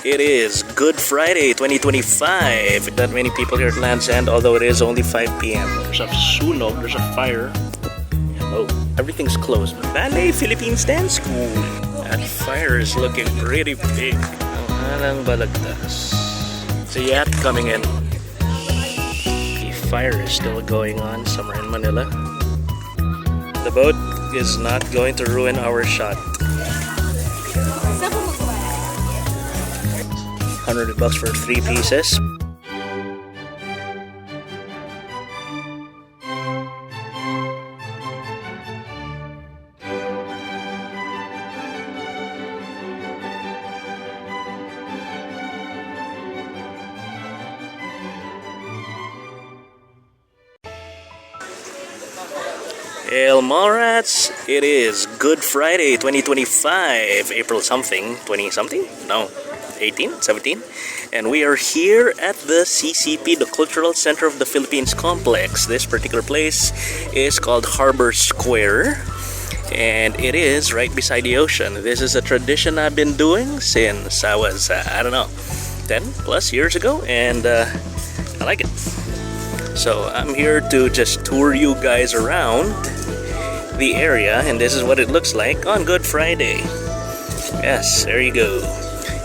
It is Good Friday 2025. Not many people here at Land's End, although it is only 5 p.m. There's a sunog, there's a fire. Oh, everything's closed. Ballet Philippines Dance School. That fire is looking pretty big. Alang balagtas. It's a yacht coming in. The fire is still going on somewhere in Manila. The boat is not going to ruin our shot. $100 for 3 pieces. Mallrats, it is Good Friday 2025, April something, 20 something? No, 18, 17. And we are here at the CCP, the Cultural Center of the Philippines Complex. This particular place is called Harbor Square, and it is right beside the ocean. This is a tradition I've been doing since I was, I don't know, 10 plus years ago, and I like it. So I'm here to just tour you guys around the area, and this is what it looks like on Good Friday. Yes, there you go.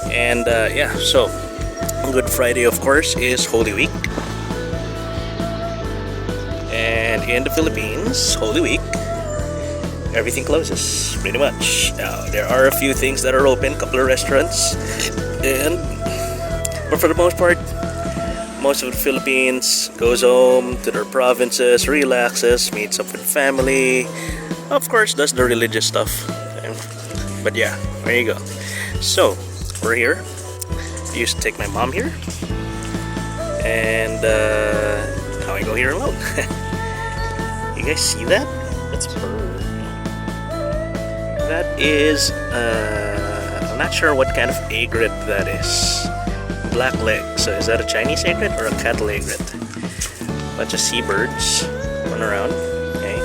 And yeah, so Good Friday, of course, is Holy Week. And in the Philippines, Holy Week, everything closes, pretty much. Now, there are a few things that are open, a couple of restaurants, but for the most part, most of the Philippines goes home to their provinces, relaxes, meets up with family, of course does the religious stuff. But yeah, there you go. So we're here. I used to take my mom here, and now I go here alone. You guys see that? That's bird. That is I'm not sure what kind of egret that is. Black leg. So is that a Chinese egret or a cattle egret? Bunch of seabirds run around. Okay.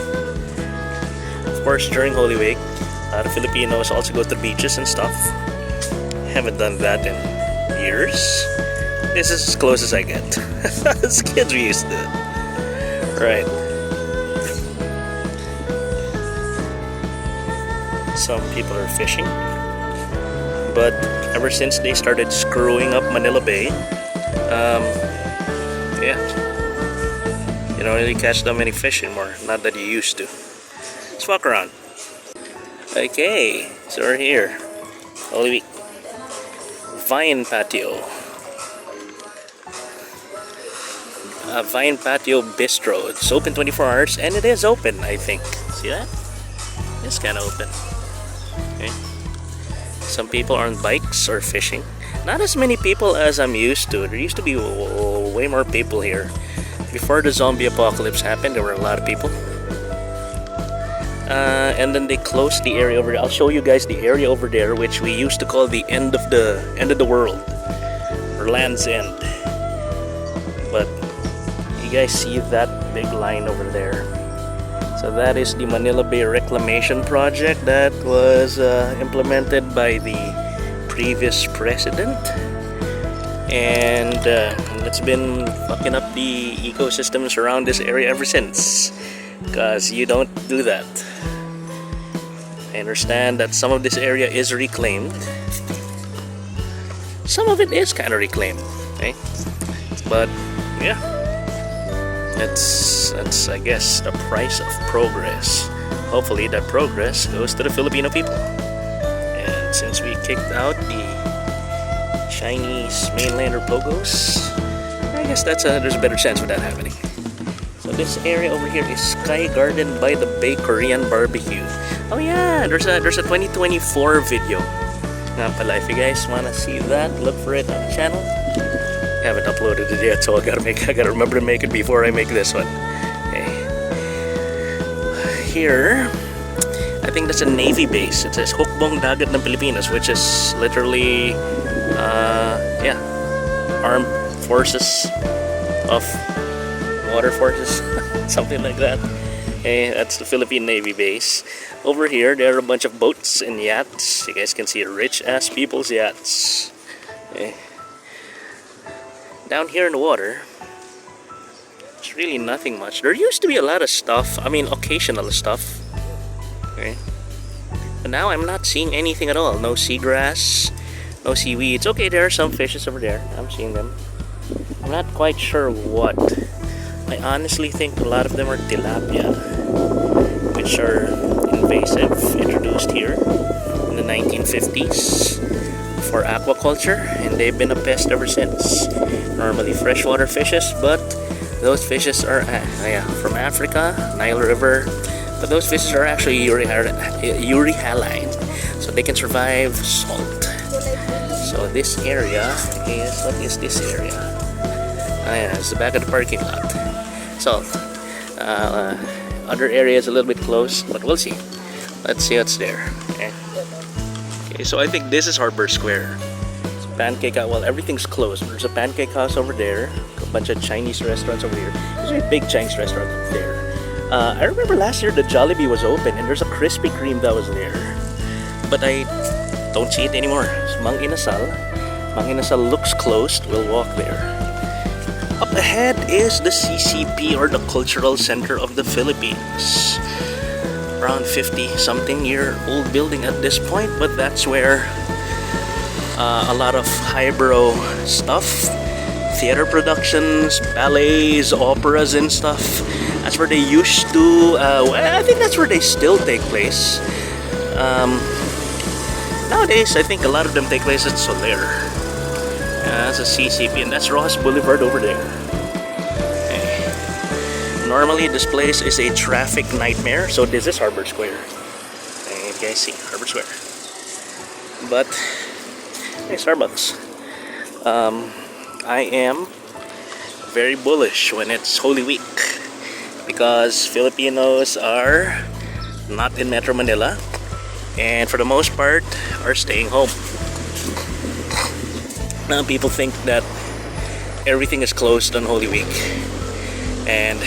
Of course, during Holy Week, a lot of Filipinos also go to the beaches and stuff. Haven't done that in years. This is as close as I get. As kids we used to do it. Right. Some people are fishing, but ever since they started screwing up Manila Bay, yeah, you don't really catch that many fish anymore. Not that you used to. Let's walk around. Okay, so we're here. Holy Week. Vine Patio. Vine Patio Bistro. It's open 24 hours, and it is open, I think. See that? It's kind of open. Okay. Some people are on bikes or fishing. Not as many people as I'm used to. There used to be way more people here. Before the zombie apocalypse happened, there were a lot of people. And then they closed the area over there. I'll show you guys the area over there, which we used to call the end of the world, or Land's End. But you guys see that big line over there? So that is the Manila Bay Reclamation Project that was implemented by the previous president, and it's been fucking up the ecosystems around this area ever since, because you don't do that. I understand that some of this area is reclaimed. Some of it is kind of reclaimed, okay? But yeah, that's I guess the price of progress. Hopefully that progress goes to the Filipino people. And since we kicked out the Chinese mainlander pogos, I guess there's a better chance of that happening. So this area over here is Sky Garden by the Bay Korean Barbecue. Oh yeah, there's a 2024 video. Nga pala, if you guys wanna see that, look for it on the channel. I haven't uploaded it yet, so I gotta remember to make it before I make this one. Okay. Here, I think that's a Navy base. It says Hukbong Dagat ng Pilipinas, which is literally, yeah, armed forces of water forces, something like that. Okay, that's the Philippine Navy base. Over here, there are a bunch of boats and yachts. You guys can see rich ass people's yachts. Okay. Down here in the water, it's really nothing much. There used to be a lot of stuff. I mean, occasional stuff. Okay. But now I'm not seeing anything at all. No seagrass, no seaweeds. Okay, there are some fishes over there. I'm seeing them. I'm not quite sure what. I honestly think a lot of them are tilapia, which are invasive, introduced here in the 1950s for aquaculture, and they've been a pest ever since. Normally freshwater fishes, but those fishes are from Africa, Nile River, but those fishes are actually urihaline, so they can survive salt. So this area is, what is this area? It's the back of the parking lot. So other area is a little bit close, but we'll see. Let's see what's there. Okay, so I think this is Harbor Square. It's a pancake house. Well, everything's closed. There's a pancake house over there, a bunch of Chinese restaurants over here. There's a big Chinese restaurant up there. I remember last year the Jollibee was open, and there's a Krispy Kreme that was there, but I don't see it anymore. It's Mang Inasal. Mang Inasal looks closed. We'll walk there. Up ahead is the CCP, or the Cultural Center of the Philippines. Around 50-something-year-old building at this point, but that's where a lot of highbrow stuff, theater productions, ballets, operas and stuff. That's where they used to, I think that's where they still take place. Nowadays, I think a lot of them take place at Soler. That's a CCP, and that's Rojas Boulevard over there. Okay. Normally, this place is a traffic nightmare, so this is Harbor Square. And you guys see Harbor Square. But, hey, Starbucks. I am very bullish when it's Holy Week, because Filipinos are not in Metro Manila, and for the most part are staying home. Now people think that everything is closed on Holy Week, and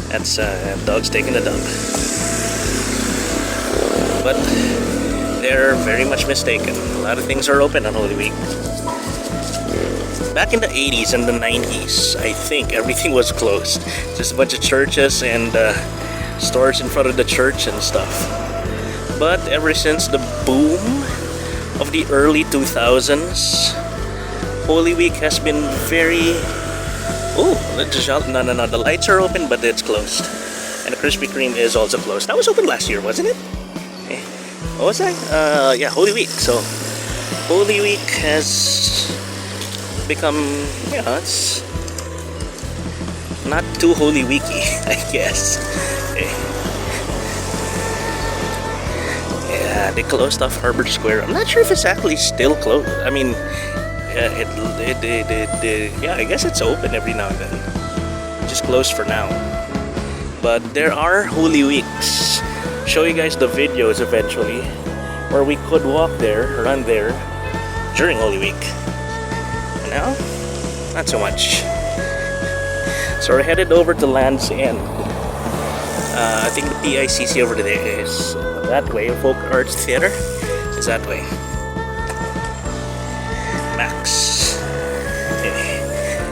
that's dogs taking a dump. But they're very much mistaken. A lot of things are open on Holy Week. Back in the 80s and the 90s, I think everything was closed. Just a bunch of churches and stores in front of the church and stuff. But ever since the boom of the early 2000s, Holy Week has been very... Oh, no, the lights are open, but it's closed. And the Krispy Kreme is also closed. That was open last year, wasn't it? What was that? Yeah, Holy Week. So, Holy Week has become, it's not too Holy Weeky, I guess. Okay. Yeah, they closed off Harbor Square. I'm not sure if it's actually still closed. I mean, yeah, I guess it's open every now and then. Just closed for now. But there are Holy Weeks. Show you guys the videos eventually, where we could walk there, run there during Holy Week. And now, not so much. So we're headed over to Land's End. I think the PICC over there is that way. Folk Arts Theater is that way. Max. Okay.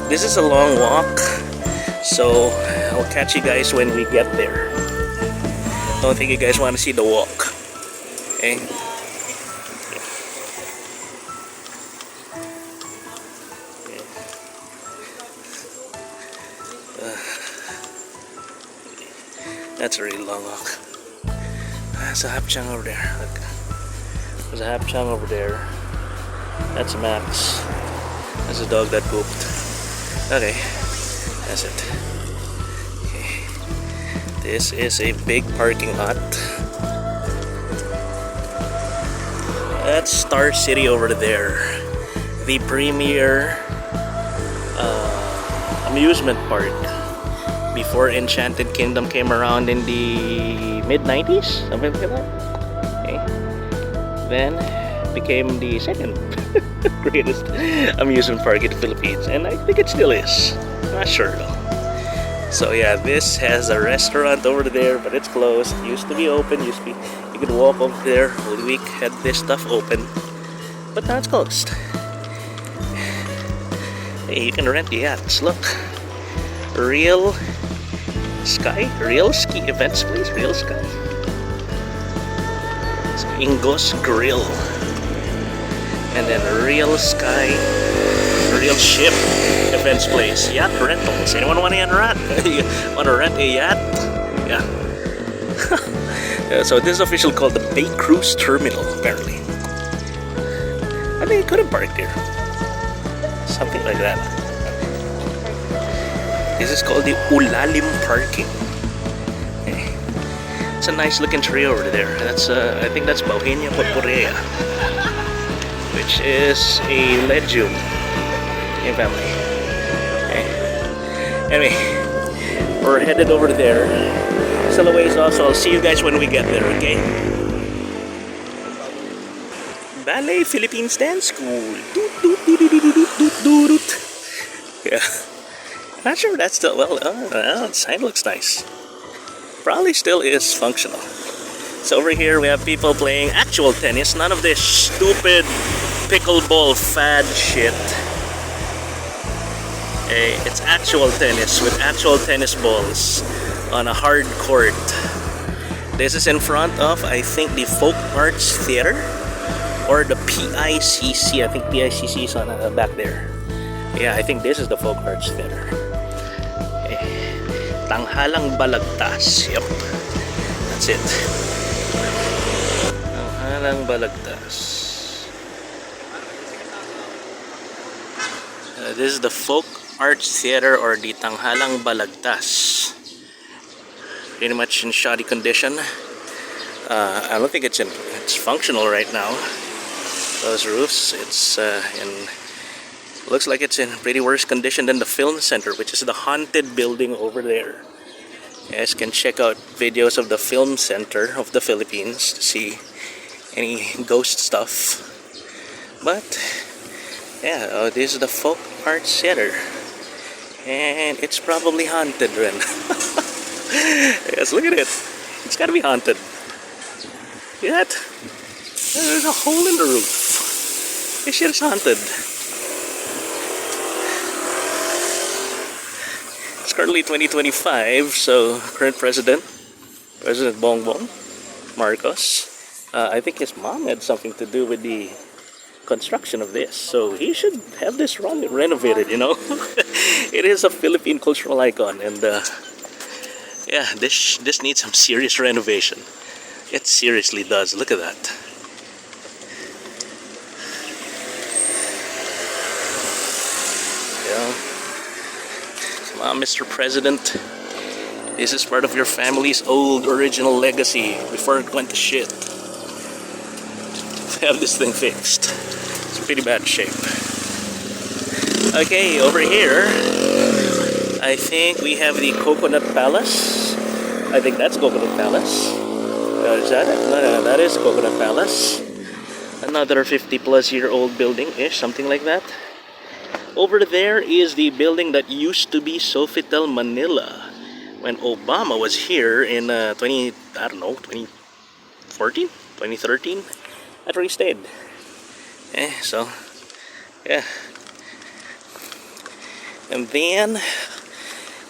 This is a long walk, so I'll catch you guys when we get there. Don't think you guys want to see the walk. Okay. That's a really long walk. There's a hapchang over there. Look. There's a hapchang over there. That's Max. That's a dog that pooped. Okay. That's it. Okay. This is a big parking lot. That's Star City over there. The premier amusement park. Before Enchanted Kingdom came around in the mid-90s, something like that. Okay. Then became the second greatest amusement park in the Philippines, and I think it still is. I'm not sure though. So yeah, this has a restaurant over there, but it's closed. Used to be open. You could walk over there. Holy Week had this stuff open, but now it's closed. Hey, you can rent yachts. Look, Real Ski Events Place, Real Sky. It's Ingos Grill, and then Real Sky, Real Ship Events Place, yacht rentals. Anyone want to rent a yacht? Yeah. So this is officially called the Bay Cruise Terminal, apparently. I mean, you could have parked here. Something like that. This is called the Ulalim Parking. It's a nice looking tree over there. That's I think that's Bauhinia Potpourrea, which is a legume in family. Anyway, we're headed over there. Still a ways off, so I'll see you guys when we get there, okay? Ballet Philippines Dance School. Yeah. Not sure that's still, well, the sign looks nice. Probably still is functional. So over here we have people playing actual tennis, none of this stupid pickleball fad shit. Hey, it's actual tennis with actual tennis balls on a hard court. This is in front of, I think, the Folk Arts Theater or the PICC. I think PICC is on back there. Yeah, I think this is the Folk Arts Theater. Tanghalang Balagtas. Yep. That's it. Tanghalang Balagtas. This is the Folk Arts Theater or the Tanghalang Balagtas. Pretty much in shoddy condition. I don't think it's functional right now. Those roofs, it's looks like it's in pretty worse condition than the film center, which is the haunted building over there. You guys can check out videos of the film center of the Philippines to see any ghost stuff. But yeah, this is the Folk Arts Center, and it's probably haunted, Ren. Yes, look at it. It's gotta be haunted. See that? There's a hole in the roof. This shit is haunted. It's currently 2025, so current President Bongbong Marcos, I think his mom had something to do with the construction of this, so he should have this renovated, you know. It is a Philippine cultural icon, and yeah, this needs some serious renovation. It seriously does. Look at that. Yeah. Come on, Mr. President. This is part of your family's old original legacy before it went to shit. Have this thing fixed. It's in pretty bad shape. Okay, over here, I think we have the Coconut Palace. I think that's Coconut Palace. Is that it? No, that is Coconut Palace. Another 50+ year old building-ish, something like that. Over there is the building that used to be Sofitel Manila when Obama was here in 2014, 2013. That's where he stayed. So yeah. And then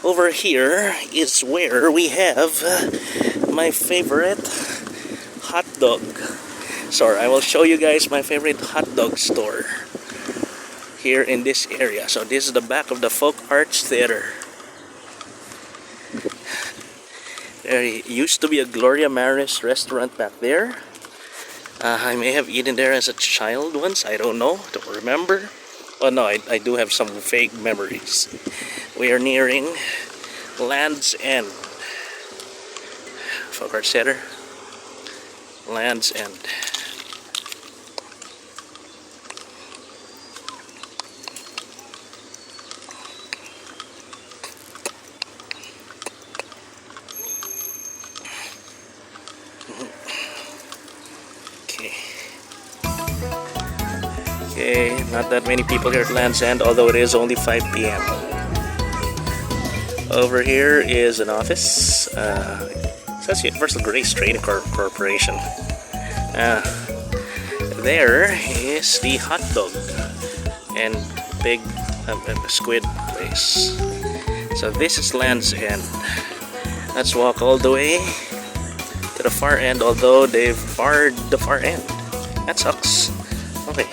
over here is where we have my favorite hot dog store. I will show you guys my favorite hot dog store here in this area. So this is the back of the Folk Arts Theater. There used to be a Gloria Maris restaurant back there. I may have eaten there as a child once. I don't know. Don't remember. Oh no, I do have some vague memories. We are nearing Land's End. Folk Arts Theater. Land's End. Okay, not that many people here at Land's End, although it is only 5 p.m. Over here is an office. It says Universal Grace Trading Corporation. There is the hot dog and big a squid place. So this is Land's End. Let's walk all the way to the far end, although they've barred the far end. That sucks. Okay.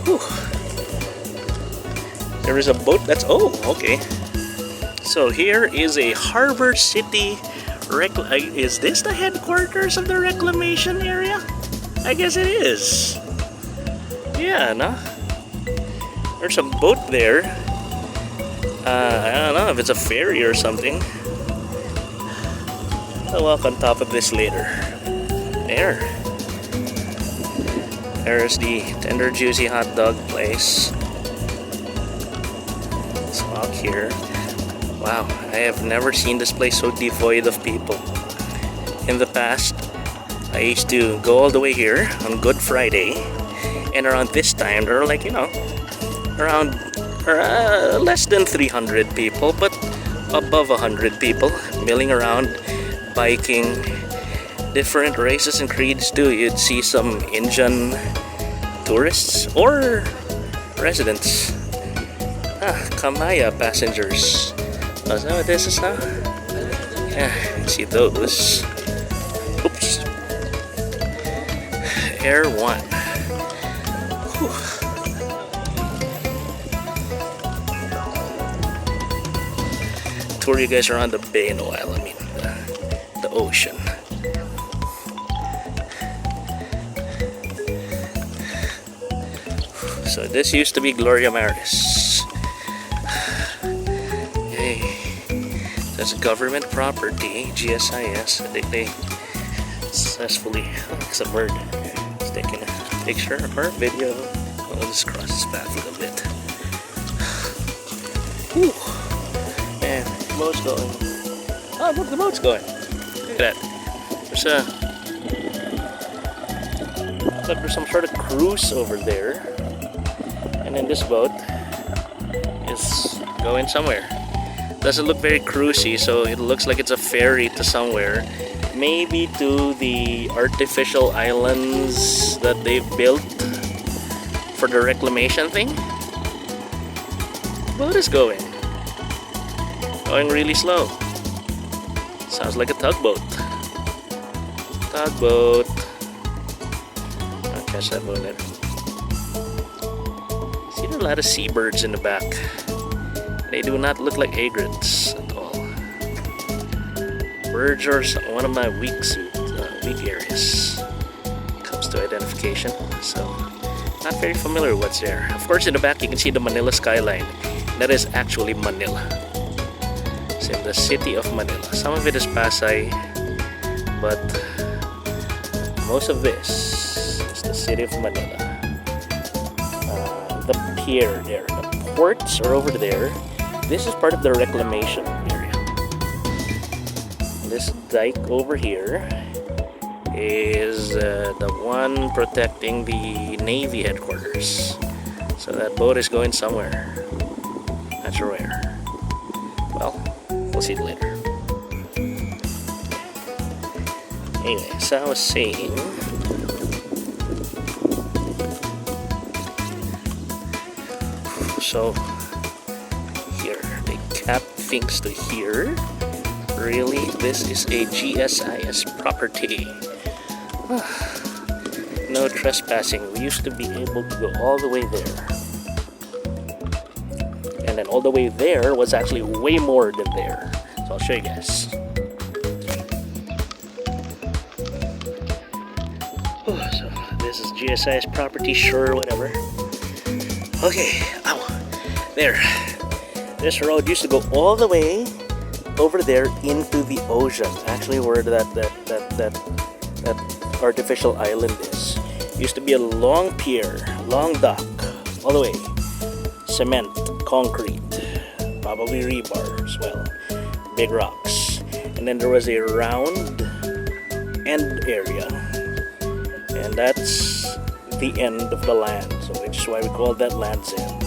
Whew. There is a boat that's... Oh, okay. So here is a Harbor City... Is this the headquarters of the reclamation area? I guess it is. Yeah, no? There's a boat there. I don't know if it's a ferry or something. I'll walk on top of this later. There. There's the tender juicy hot dog place. Let's walk here. Wow, I have never seen this place so devoid of people. In the past, I used to go all the way here on Good Friday, and around this time there were like, you know, around less than 300 people, but above 100 people milling around, biking, different races and creeds too. You'd see some Indian tourists or residents. Kamaya passengers. Oh, is that what this is now? Yeah, you can see those. Oops. Air 1. Whew. Tour you guys around the bay in a while. I mean, the ocean. So this used to be Gloria Maris. Hey, that's government property, GSIS. I think they successfully, it's a bird. It's taking a picture or video. I'll just cross this path a little bit. Whew. And the boat's going. Oh, look, the boat's going. Look at that. Looks like there's some sort of cruise over there. And then this boat is going somewhere. Doesn't look very cruisy, so it looks like it's a ferry to somewhere. Maybe to the artificial islands that they've built for the reclamation thing. Boat is going really slow. Sounds like a tugboat. Tugboat. I'll catch that boat later. See a lot of seabirds in the back. They do not look like egrets at all. Birds are one of my weak areas when it comes to identification. So, not very familiar with what's there. Of course, in the back you can see the Manila Skyline. That is actually Manila. It's in the city of Manila. Some of it is Pasay, but most of this is the city of Manila. The pier there, the ports are over there. This is part of the reclamation area. This dike over here is the one protecting the Navy headquarters. So that boat is going somewhere. Not sure where. Well, we'll see it later. Anyway, so I was saying, so here they cap things to here. Really, this is a GSIS property. No trespassing. We used to be able to go all the way there, and then all the way there was actually way more than there. So I'll show you guys. So this is GSIS property, sure, whatever. Okay, ow, there. This road used to go all the way over there into the ocean. Actually, where that artificial island is. Used to be a long pier, long dock, all the way. Cement, concrete, probably rebar as well. Big rocks. And then there was a round end area. And that's the end of the land. So which is why we call that Land's End.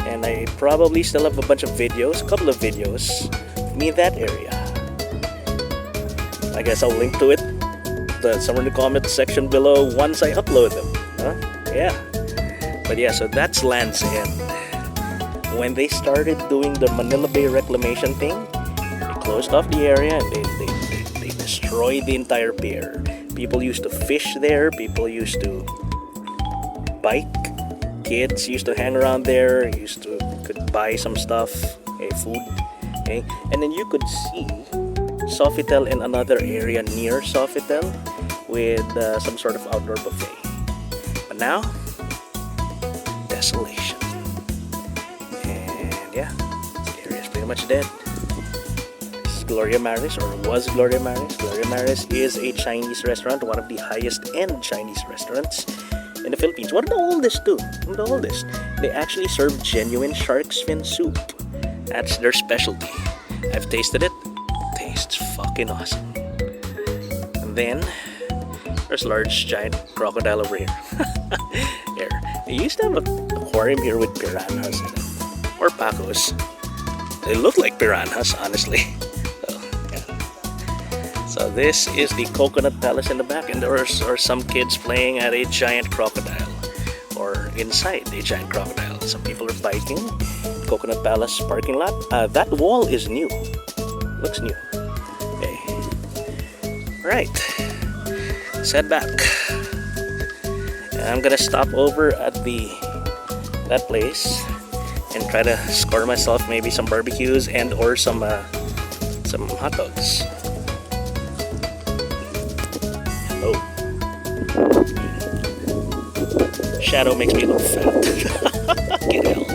And I probably still have a bunch of videos, a couple of videos of me in that area. I guess I'll link to it somewhere in the comment section below once I upload them. Yeah. But yeah, so that's Land's End. When they started doing the Manila Bay Reclamation thing, they closed off the area and they destroyed the entire pier. People used to fish there, people used to bike, kids used to hang around there, could buy some stuff, food, okay? And then you could see Sofitel in another area near Sofitel with some sort of outdoor buffet. But now, desolation. And yeah, the area is pretty much dead. This is Gloria Maris, or was Gloria Maris. Gloria Maris is a Chinese restaurant, one of the highest end Chinese restaurants in the Philippines. One of the oldest too. One of the oldest. They actually serve genuine shark's fin soup. That's their specialty. I've tasted it. Tastes fucking awesome. And then there's large giant crocodile over here. Here. They used to have an aquarium here with piranhas in it. Or pacos. They look like piranhas, honestly. So, yeah. So this is the Coconut Palace in the back, and there are some kids playing at a giant crocodile. Or inside a giant crocodile. Some people are biking. Coconut Palace parking lot. That wall is new. Looks new. Okay. Right. Let's head back. And I'm gonna stop over at that place and try to score myself maybe some barbecues and or some hot dogs. Hello. Shadow makes me look fat. Get hell.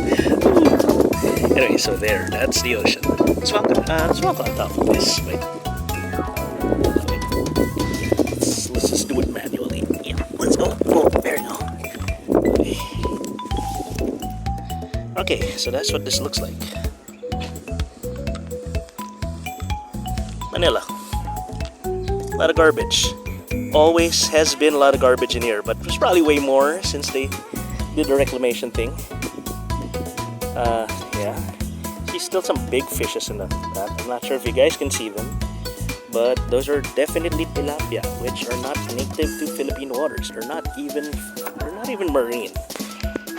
Anyway, so there, that's the ocean. Let's walk on top of this. Wait. Let's just do it manually. Yeah, let's go. Oh, there you go. Okay, so that's what this looks like. Manila. A lot of garbage. Always has been a lot of garbage in here, but there's probably way more since they did the reclamation thing. Yeah. See still some big fishes in that. I'm not sure if you guys can see them, but those are definitely tilapia, which are not native to Philippine waters. They're not even marine.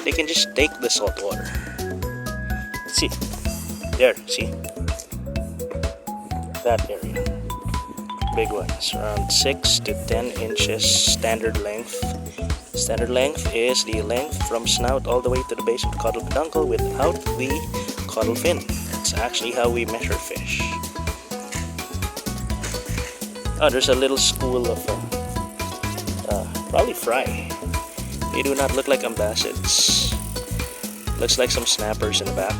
They can just take the salt water. See, there, see that area. Big ones, around 6 to 10 inches standard length. Standard length is the length from snout all the way to the base of the caudal peduncle without the caudal fin. That's actually how we measure fish. Oh, there's a little school of probably fry. They do not look like ambassadors. Looks like some snappers in the back.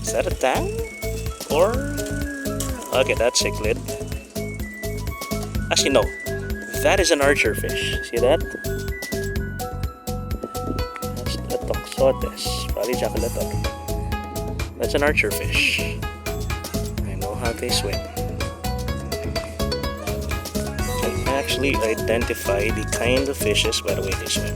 Is that a tang? Or okay, that's cichlid. Actually, no. That is an archer fish. See that? That's a toxotes. Probably jacalator. That's an archer fish. I know how they swim. Can actually identify the kind of fishes by the way they swim.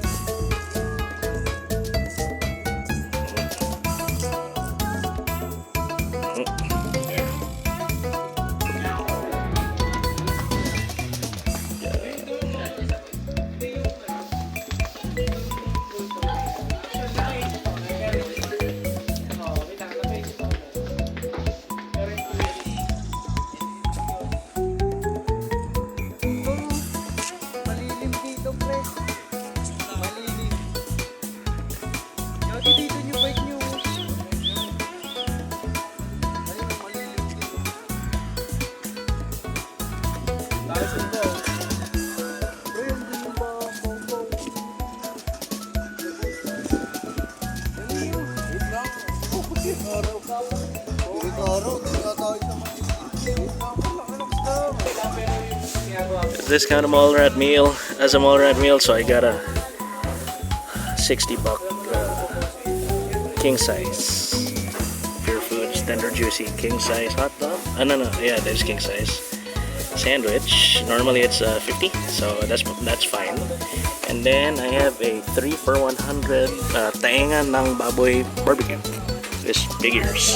This kind of Mallrat meal as a Mallrat meal, so I got a $60 king size pure foods tender juicy king size hot dog. Yeah, there's king size sandwich. Normally it's 50, so that's fine. And then I have a 3 for 100 taenga ng baboy barbecue. This big ears.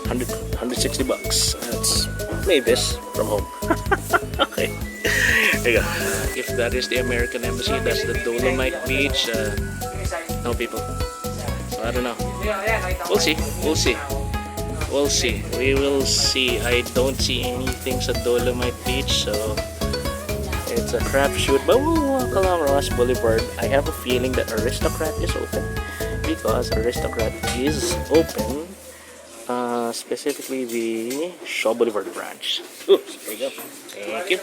$160. That's made this from home. Okay. There you go. If that is the American Embassy, that's the Dolomite Beach. No people. So I don't know. We'll see. We'll see. We'll see. We will see. I don't see anything sa Dolomite Beach, so it's a crapshoot. But we'll walk along Ross Boulevard. I have a feeling that Aristocrat is open because Aristocrat is open. Specifically the Shaw Boulevard branch. Oops, there you go. Thank you.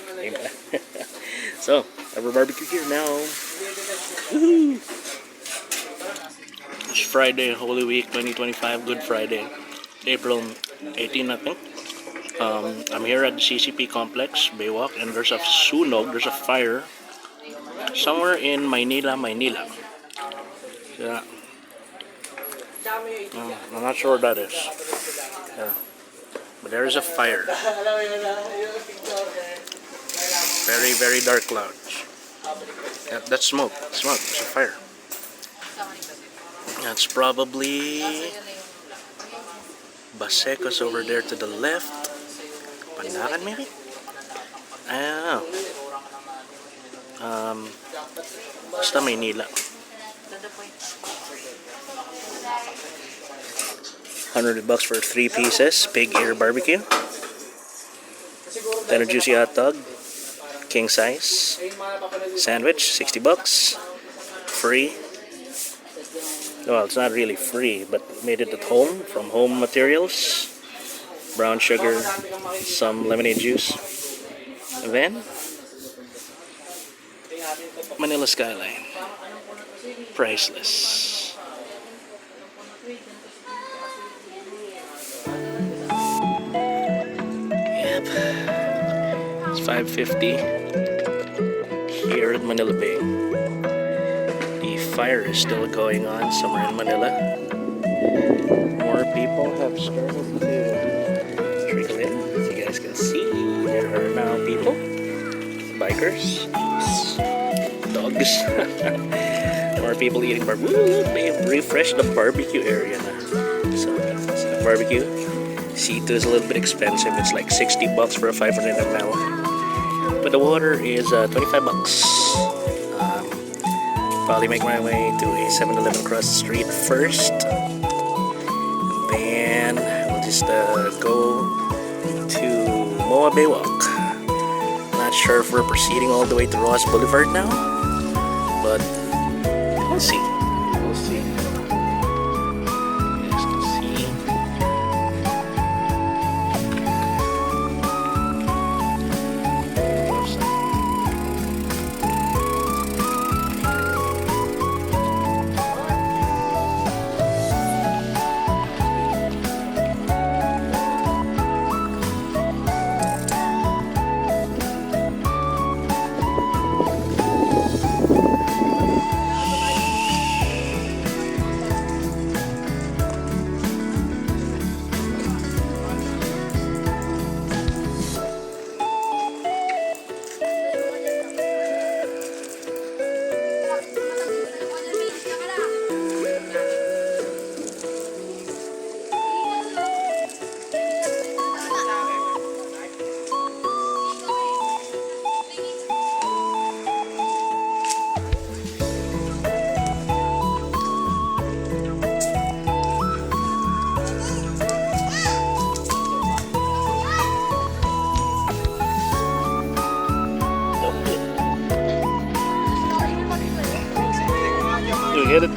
So, I have a barbecue here now. Woohoo! It's Friday, Holy Week 2025, Good Friday, April 18, I think. I'm here at the CCP complex, Baywalk, and there's a sunog, there's a fire somewhere in Manila. Yeah. I'm not sure what that is. Yeah. But there is a fire. Very, very dark clouds. Yeah, that's smoke. Smoke. It's a fire. That's probably Baseco's over there to the left. Pandakan maybe? I don't know. Basta Maynila. 100 bucks for 3 pieces, pig ear barbecue. Then a juicy hot dog, king size. Sandwich, 60 bucks. Free. Well, it's not really free, but made it at home from home materials. Brown sugar, some lemonade juice. And then Manila Skyline. Priceless. It's 5:50 here at Manila Bay. The fire is still going on somewhere in Manila. More people have started to trickle in. As you guys can see, there are now people, bikers, dogs. More people eating barbecue. They have refreshed the barbecue area now. So barbecue. C2 is a little bit expensive. It's like 60 bucks for a 500 ml. But the water is 25 bucks. Probably make my way to a 7-Eleven across the street first. Then we'll just go to Moa Baywalk. Not sure if we're proceeding all the way to Ross Boulevard now. But we'll see. We'll see. Get it?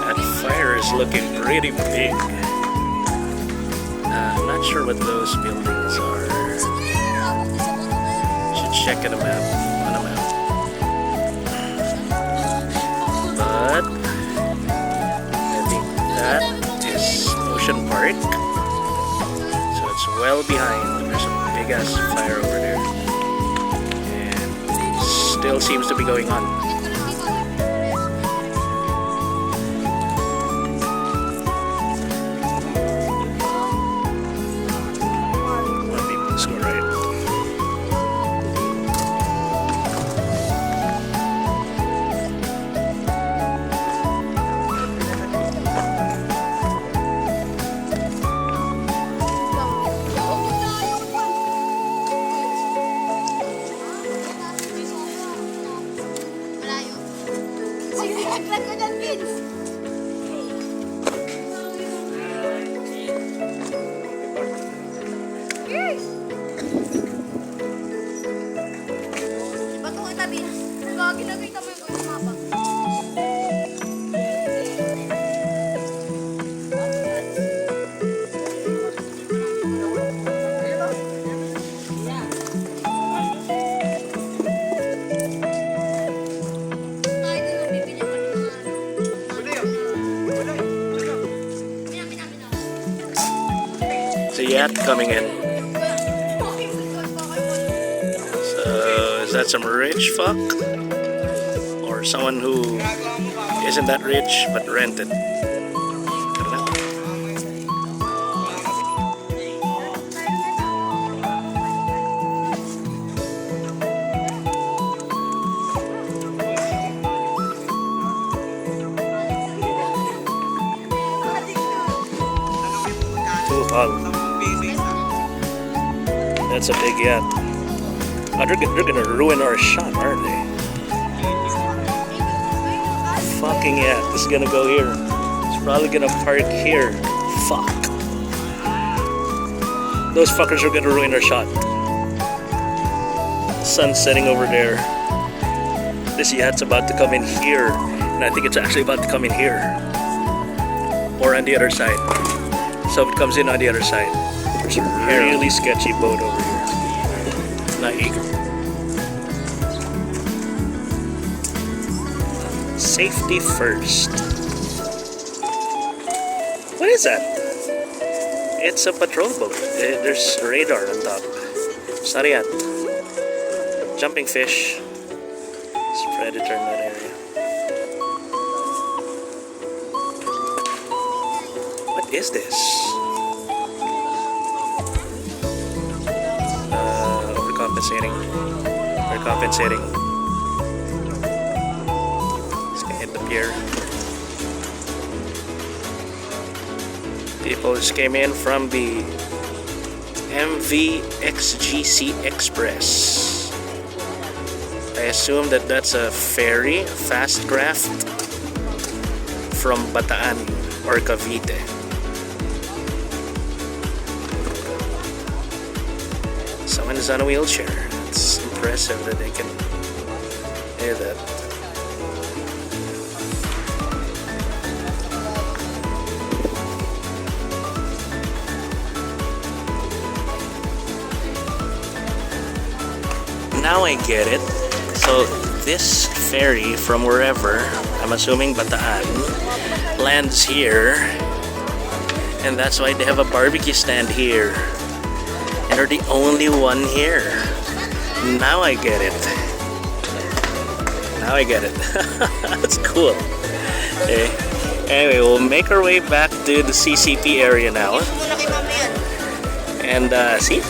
That fire is looking pretty big. I'm not sure what those buildings are. Should check on a map. But I think that is Ocean Park. So it's well behind. There's a big ass fire over there. Still seems to be going on. Let's go right. ginagita mo yung mapa. It's a yacht coming in. So, is that some rich fuck? Or someone who isn't that rich but rented? I don't know. Too hot. That's a big yacht. Oh, they're gonna ruin our shot, aren't they? Fucking yacht. This is gonna go here. It's probably gonna park here. Fuck. Those fuckers are gonna ruin our shot. Sun's setting over there. This yacht's about to come in here. And I think it's actually about to come in here. Or on the other side. So it comes in on the other side. There's a really sketchy boat over here. Naig. Safety first. What is that? It's a patrol boat. There's radar on top. Sariat. Jumping fish. It's a predator in that area. What is this? We're compensating. Let's hit the pier. People just came in from the MVXGC Express. I assume that that's a ferry, a fast craft from Bataan or Cavite. Someone is on a wheelchair. It's impressive that they can do that. Now I get it. So this ferry from wherever, I'm assuming Bataan, lands here, and that's why they have a barbecue stand here. And they're the only one here. Now I get it. Now I get it. That's cool. Okay. Anyway, we'll make our way back to the CCP area now. And see?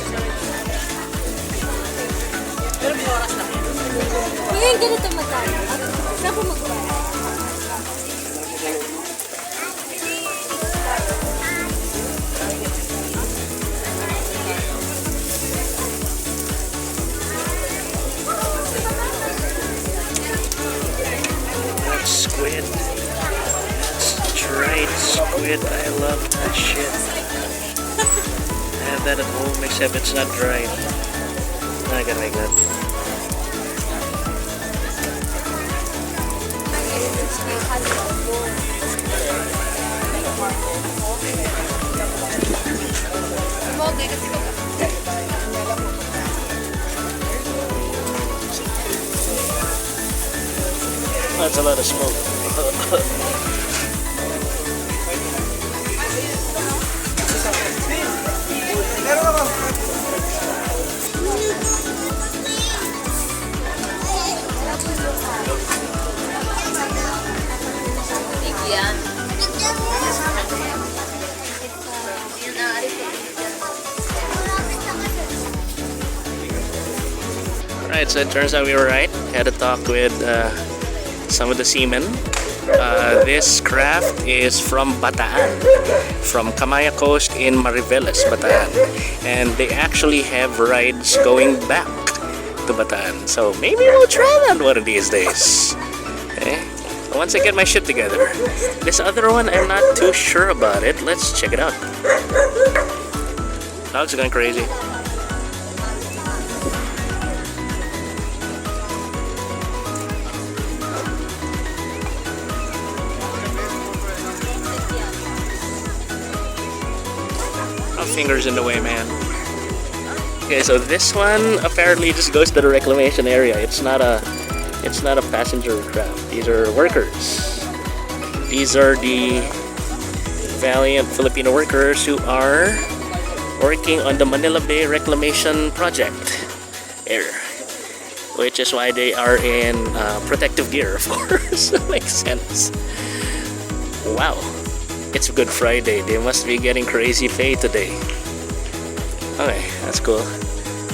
Squid. That's dried squid. I love that shit. I have that at home, except it's not dried. I gotta make that. That's a lot of smoke. Alright, so it turns out we were right. Had a talk with some of the seamen. This craft is from Bataan, from Kamaya Coast in Mariveles, Bataan, and they actually have rides going back to Bataan. So maybe we'll try that one of these days. Okay? Once I get my shit together. This other one, I'm not too sure about it. Let's check it out. Dogs are going crazy. fingers in the way, man. Okay, so this one apparently just goes to the reclamation area. It's not a passenger craft. These are workers. These are the valiant Filipino workers who are working on the Manila Bay Reclamation Project here, which is why they are in protective gear, of course. Makes sense. Wow, it's Good Friday. They must be getting crazy pay today. Okay, that's cool.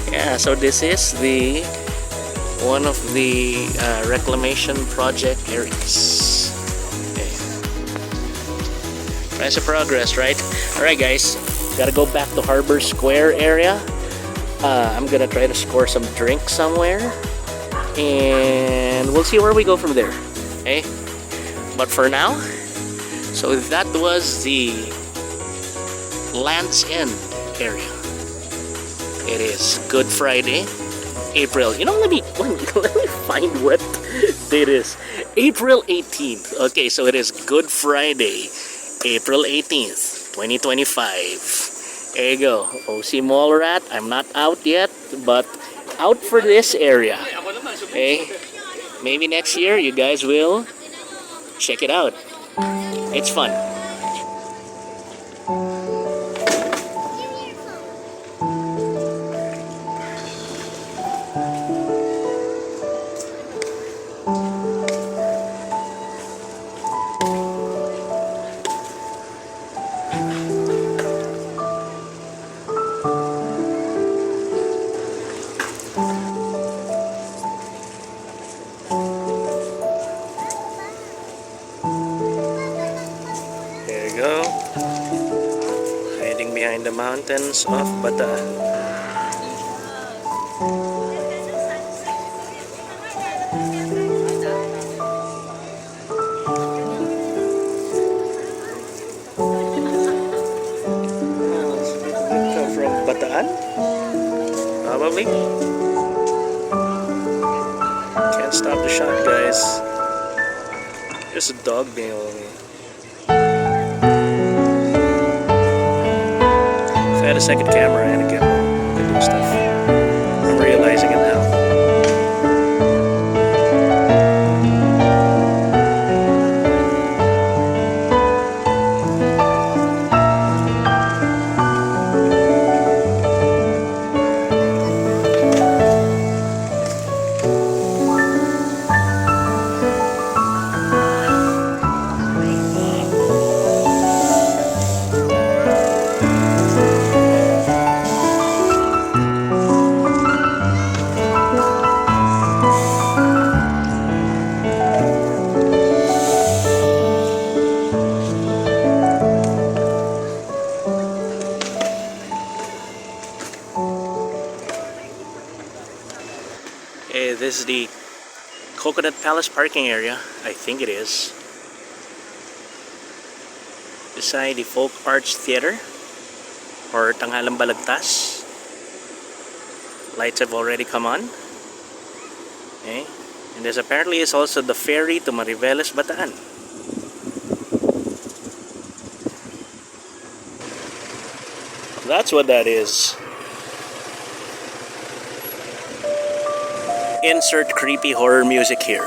Yeah, so this is the one of the reclamation project areas. Okay. Price of progress, right? Alright guys, gotta go back to Harbor Square area. I'm gonna try to score some drinks somewhere, and we'll see where we go from there. Okay, but for now, so that was the Land's End area. It is Good Friday, April. You know, let me find what date is. April 18th. Okay, so it is Good Friday, April 18th, 2025. There you go. OC Mallrat. I'm not out yet, but out for this area. Okay, maybe next year you guys will check it out. It's fun. Behind the mountains of Bataan. From Bataan? Probably. Can't stop the shot, guys. There's a dog being over me. If I had a second camera, I had to get to do stuff. I'm realizing it now. This is the Coconut Palace parking area, I think it is. Beside the Folk Arts Theater or Tanghalang Balagtas. Lights have already come on. Okay. And this apparently is also the ferry to Mariveles, Bataan. That's what that is. Insert creepy horror music here.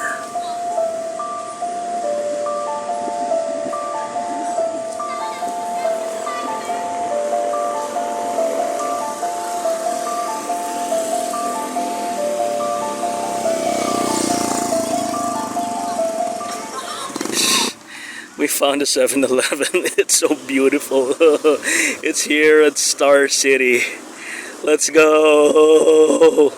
We found a 7-Eleven. It's so beautiful. It's here at Star City. Let's go.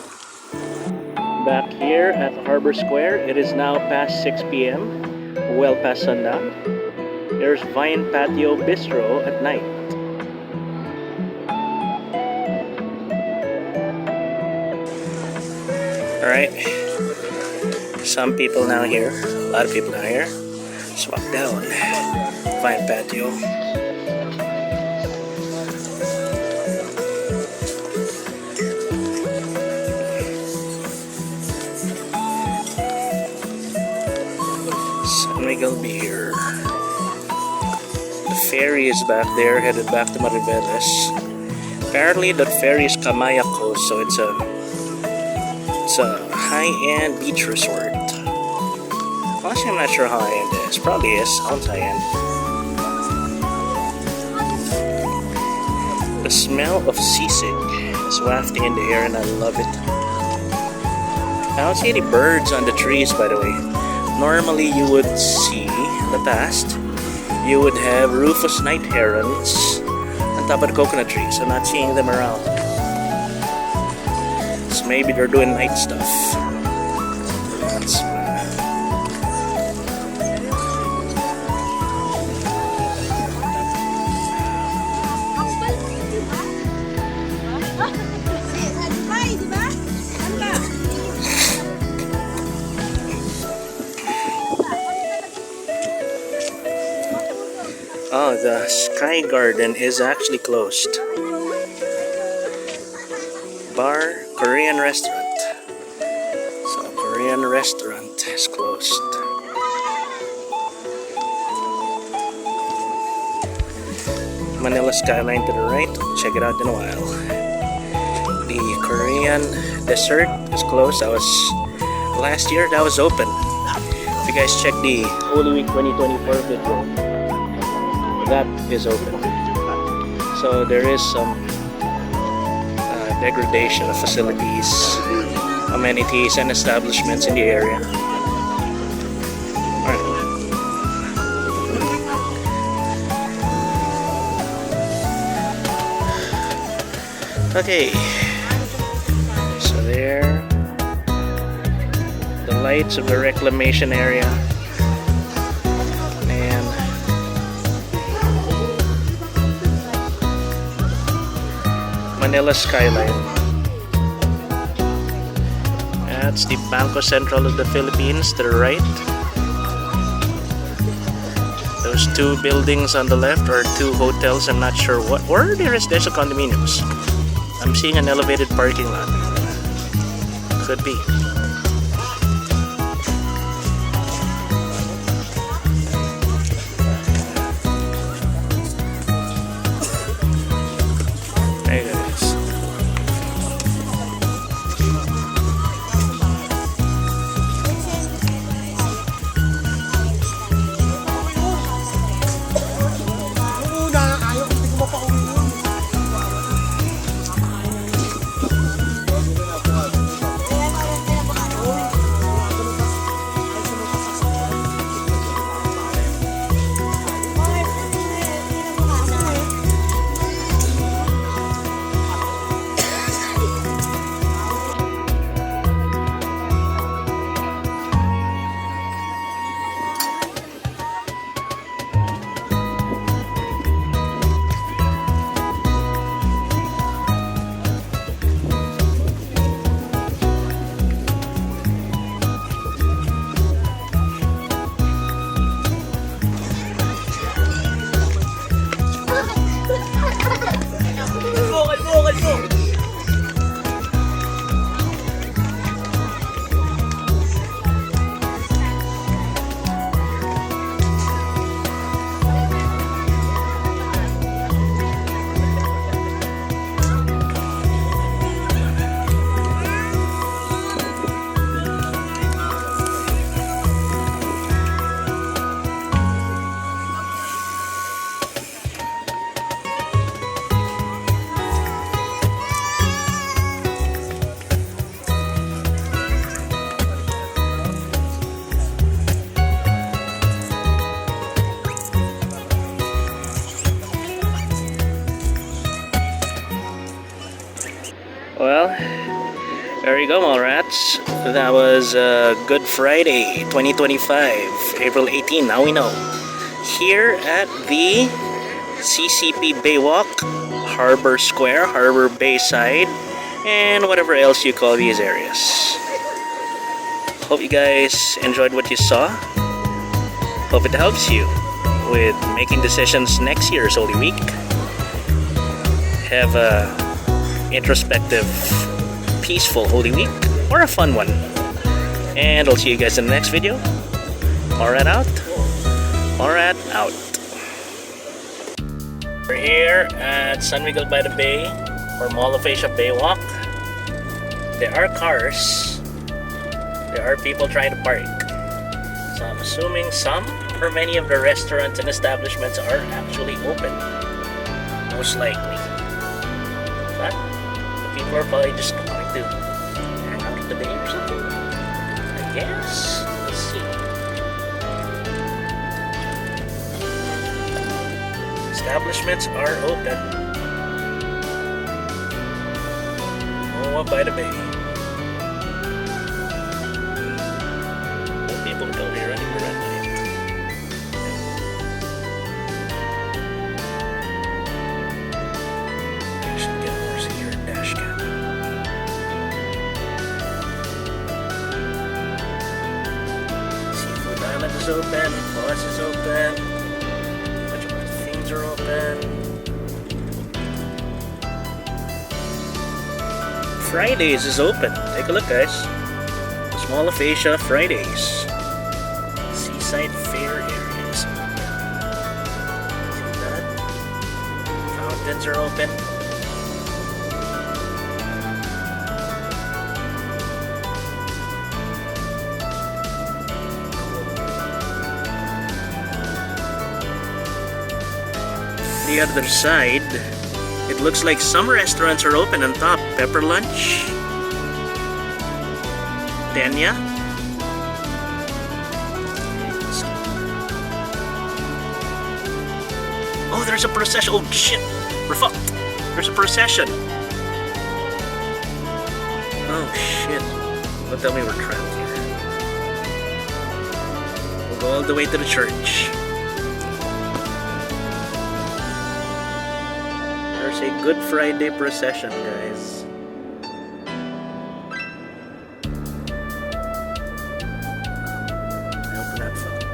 Back here at Harbor Square, it is now past 6 p.m. Well past sundown. There's Vine Patio Bistro at night. Alright. Some people now here. A lot of people now here. Let's walk down Vine Patio. San Miguel Beer. The ferry is back there, headed back to Mariveles. Apparently that ferry is Kamaya Coast, so it's a high-end beach resort. Honestly, I'm not sure how high-end it is. Probably is. Sounds high-end. The smell of sisig is wafting in the air and I love it. I don't see any birds on the trees, by the way. Normally you would see, in the past, you would have rufous night herons on top of the coconut trees. I'm not seeing them around. So maybe they're doing night stuff. That's oh, the Sky Garden is actually closed. Bar, Korean restaurant. So, Korean restaurant is closed. Manila Skyline to the right. Check it out in a while. The Korean dessert is closed. That was last year. That was open. If you guys check the Holy Week 2024 video, that is open. So there is some degradation of facilities, amenities, and establishments in the area. Alright. Okay. So there, the lights of the reclamation area. Manila Skyline. That's the Bangko Sentral of the Philippines to the right. Those two buildings on the left are two hotels. I'm not sure what, or the residential condominiums. I'm seeing an elevated parking lot. Could be. There it is. Well, there you go, Mallrats. That was Good Friday 2025, April 18. Now we know. Here at the CCP Baywalk, Harbor Square, Harbor Bayside, and whatever else you call these areas. Hope you guys enjoyed what you saw. Hope it helps you with making decisions next year's Holy Week. Have a introspective, peaceful Holy Week, or a fun one. And I'll see you guys in the next video. Mallrat out. Mallrat out. We're here at San Miguel by the Bay. or Mall of Asia Baywalk. There are cars. There are people trying to park. So I'm assuming some or many of the restaurants and establishments are actually open. Most likely. But the people are probably just going to hang out at the bay or something. I guess. Let's see. Establishments are open. Oh, up by the bay. People totally running the red light. I should get more secure dash cam. Seafood Island is open. Plus is open. A bunch of other things are open. Fridays is open. Take a look, guys. Mall of Asia Fridays. Seaside fair areas. See that? Fountains are open. The other side, it looks like some restaurants are open on top. Pepper Lunch, Tenya. Oh, there's a procession. Oh shit, we're fucked. There's a procession. Oh shit. Don't tell me we're trapped here. We'll go all the way to the church. There's a Good Friday procession, guys. I hope we're not fucked.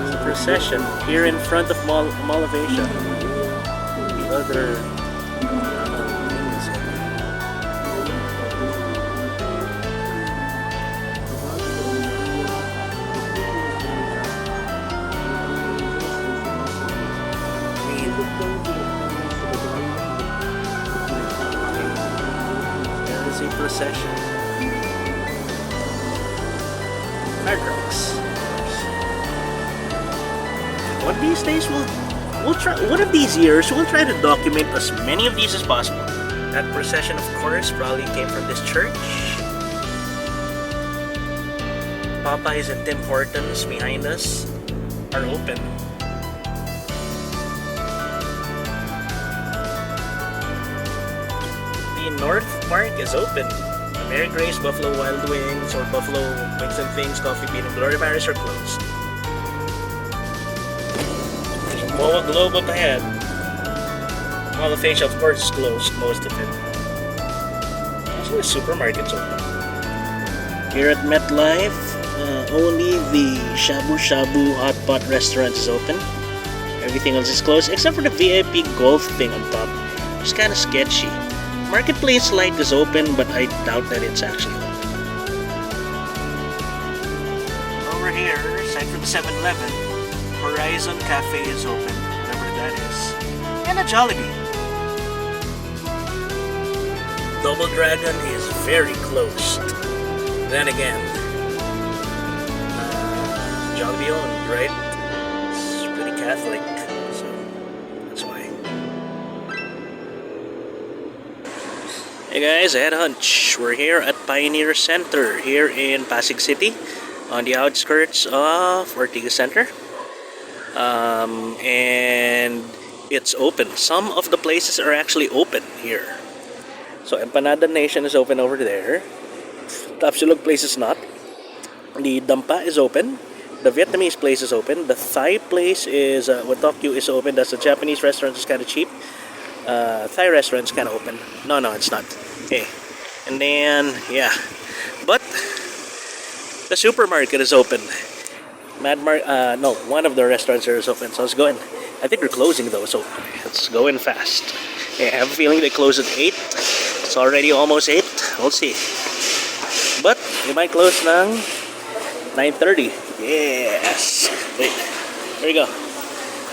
It's a procession here in front of Mall of Asia. The other procession. Hotdogs. One of these days we'll try. One of these years we'll try to document as many of these as possible. That procession, of course, probably came from this church. Popeyes and Tim Hortons behind us are open. The North Park is open. Mary Grace, Buffalo Wild Wings, or Buffalo Wings and Things, Coffee Bean, and Glory Maris are closed. There's Moa Globe up ahead. Mall of Asia, of course, is closed, most of it. Actually, the supermarket's open. Here at MetLife, only the Shabu Shabu Hot Pot restaurant is open. Everything else is closed, except for the VIP golf thing on top. It's kind of sketchy. Marketplace Light is open, but I doubt that it's actually open. Over here, aside from 7-Eleven, Horizon Cafe is open, whatever that is. And a Jollibee. Double Dragon is very closed. Then again, Jollibee owned, right? It's pretty Catholic. Hey guys, I had a hunch. We're here at Pioneer Center here in Pasig City on the outskirts of Ortigas Center. And it's open. Some of the places are actually open here. So Empanada Nation is open over there. Tapsilog place is not. The Dampa is open. The Vietnamese place is open. The Thai place is, Watokyu is open. That's a Japanese restaurant. It's kind of cheap. Thai restaurant's kind of open. No, it's not. Okay. And then, yeah. But the supermarket is open. No, one of the restaurants here is open. So let's go in. I think they're closing though, so let's go in fast. Okay, I have a feeling they close at 8. It's already almost 8. We'll see. We might close ng 9:30. Yes! Wait, there you go.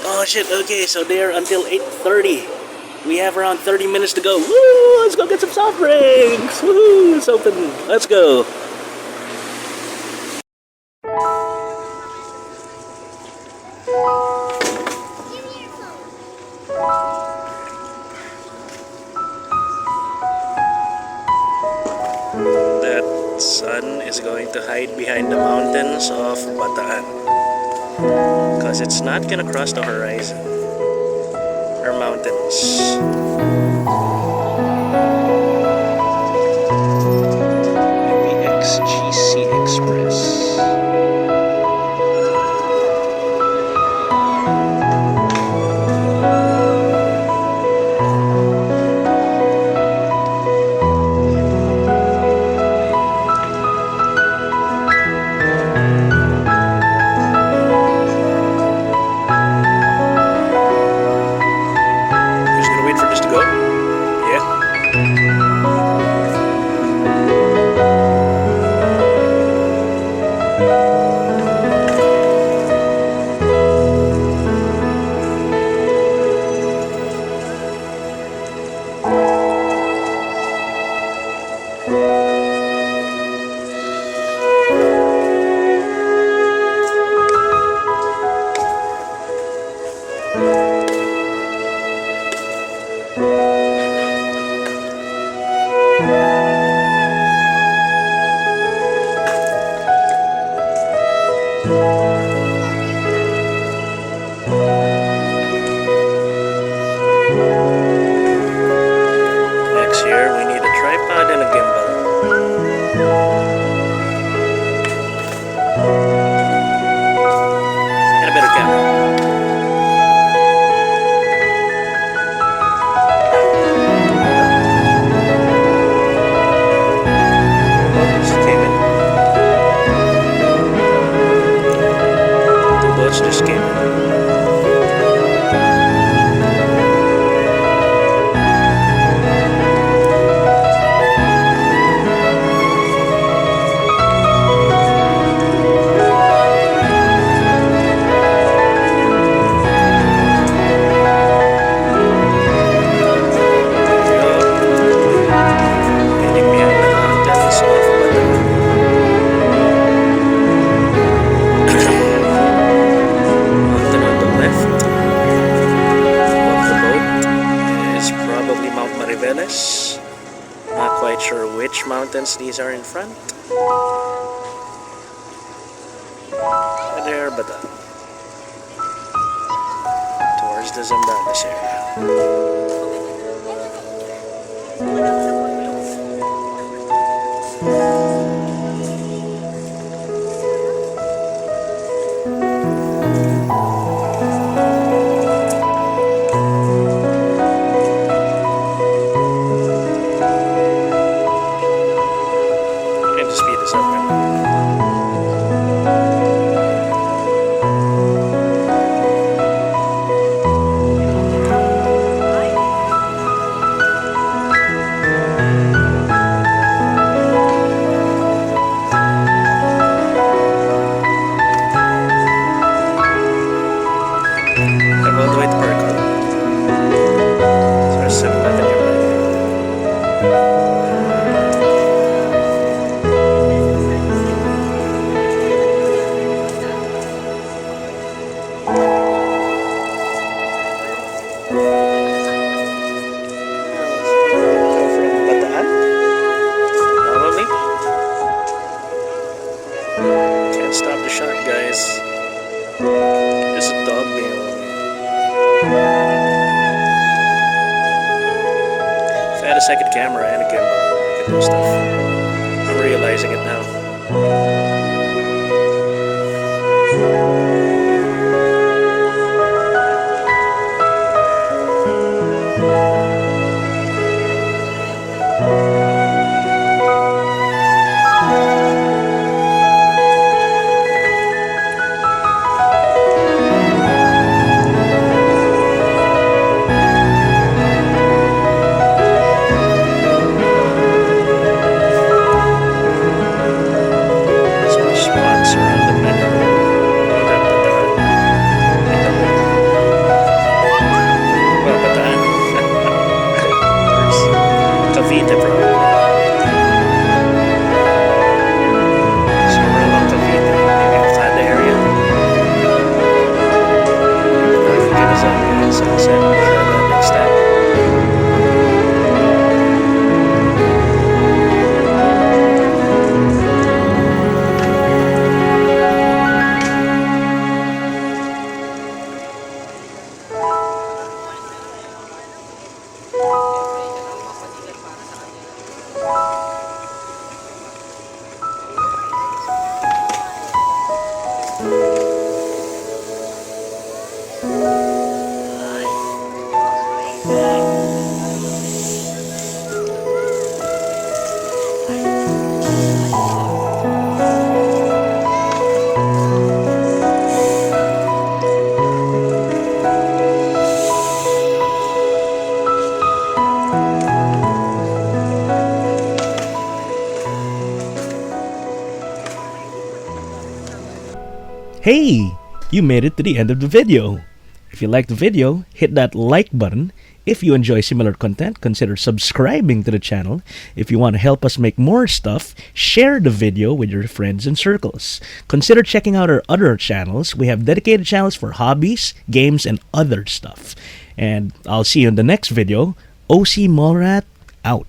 Oh shit, okay, so there until 8:30. We have around 30 minutes to go. Woo! Let's go get some soft drinks! Woo! It's open. Let's go. That sun is going to hide behind the mountains of Bataan. Because it's not gonna cross the horizon. Or mountains. Maybe XGC Express. Next year, we need a tripod and a gimbal. And a better camera. Just came in. The boats just came in. Not quite sure which mountains these are in front. There, but towards the Zambales area. All the way to Parkon. So there's 7-Eleven nearby. From Bataan? Probably. Can't stop the shot, guys. There's a dog being if I had a second camera and a gimbal, I could do stuff. I'm realizing it now. Hey, you made it to the end of the video. If you liked the video, hit that like button. If you enjoy similar content, consider subscribing to the channel. If you want to help us make more stuff, share the video with your friends and circles. Consider checking out our other channels. We have dedicated channels for hobbies, games, and other stuff. And I'll see you in the next video. OC Mallrat out.